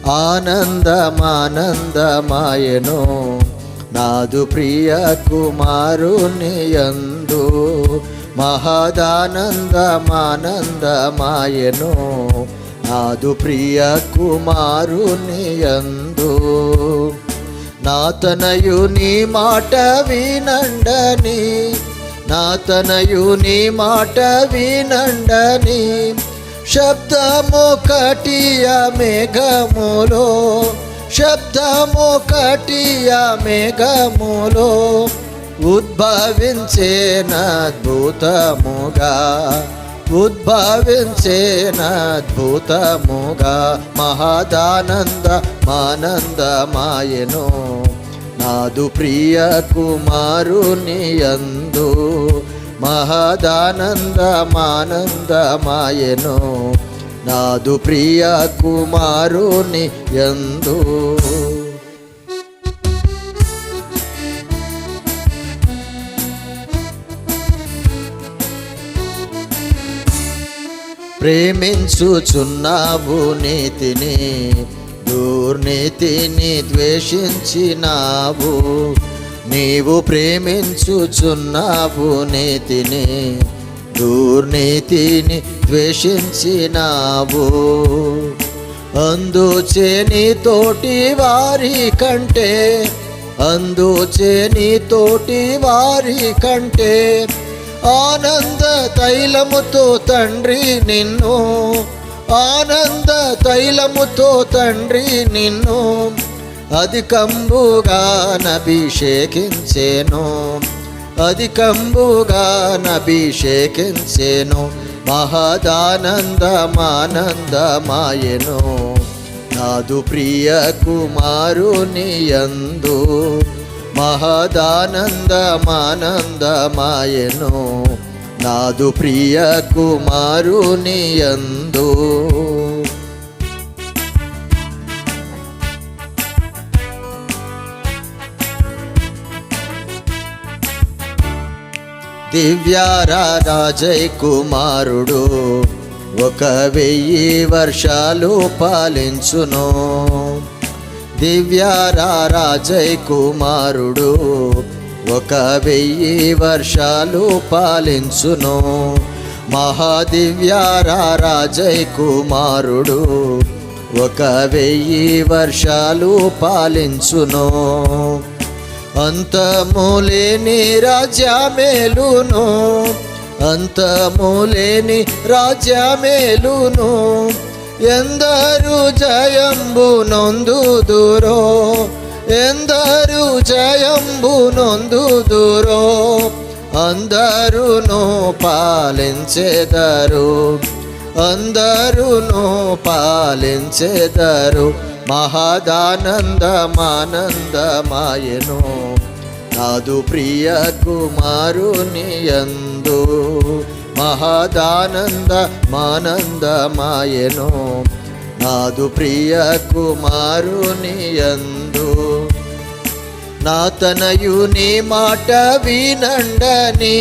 ఆనందమానందమాయెను నాదు ప్రియ కుమారుని యందు. మహదానందమానందమాయెను నాదు ప్రియ కుమారుని యందు. నాతనయు నీ మాట వినండని, నాతనయు నీ మాట వినండని, శబ్దము కటియ మేఘములో, శబ్దము కటియ మేఘములో ఉద్భవించేనద్భుతముగా, ఉద్భవించేనద్భుతముగా. మహదానందమానందమాయెను నాదు ప్రియ కుమారుని యందు. మహదానందమానందమాయెను నాదు ప్రియ కుమారుని యందు. ప్రేమించుచున్నావు నీతిని, దుర్నీతిని ద్వేషించినావు. నీవు ప్రేమించుచున్నావు నీతిని, దుర్నీతిని ద్వేషించినావు. అందుచే నీ తోటి వారి కంటే, అందుచే నీ తోటి వారి కంటే ఆనంద తైలముతో తండ్రి నిన్ను, ఆనంద తైలముతో తండ్రి నిన్ను అధికంబుగా నభిషేకించెను, అధికంబుగా నభిషేకించెను. మహదానందమానందమాయెను నాదు ప్రియ కుమారుని యందు. మహదానందమానందమాయెను నాదు ప్రియ కుమారుని యందు. దివ్యారాజై కుమారుడు 1000 వర్షాలు పాలించును. దివ్యారాజై కుమారుడు 1000 వర్షాలు పాలించును. మహాదివ్యారాజై కుమారుడు 1000 వర్షాలు పాలించును. అంతములేని రాజ్యమేలును, అంతములేని రాజ్యమేలును. ఎందరు జయంబు నొందుదురో, ఎందరు జయంబు నొందుదురో అందరును పాలించెదరు, అందరును పాలించెదరు. మహదానందమానందమాయెను నాదు ప్రియ కుమారుని యందు. మహదానందమానందమాయెను నాదు ప్రియ కుమారుని యందు. నాతనయు నీ మాట వినండని,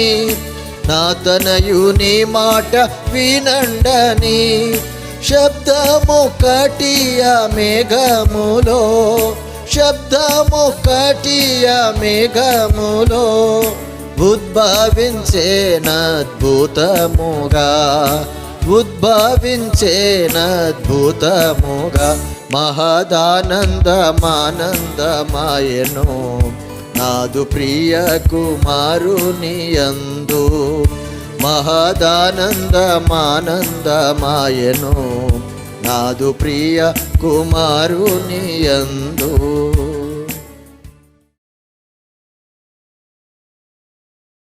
నాతనయు నీ మాట వినండని, శబ్దము కటియ మేఘములో, శబ్దము కటియ మేఘములో ఉద్భవించేనద్భుతముగా, ఉద్భవించేనద్భుతముగా. మహదానందమానందమాయెను నాదు ప్రియ కుమారుని యందు. మహదానందమానందమాయెను నాదు ప్రియ కుమారుని యందు.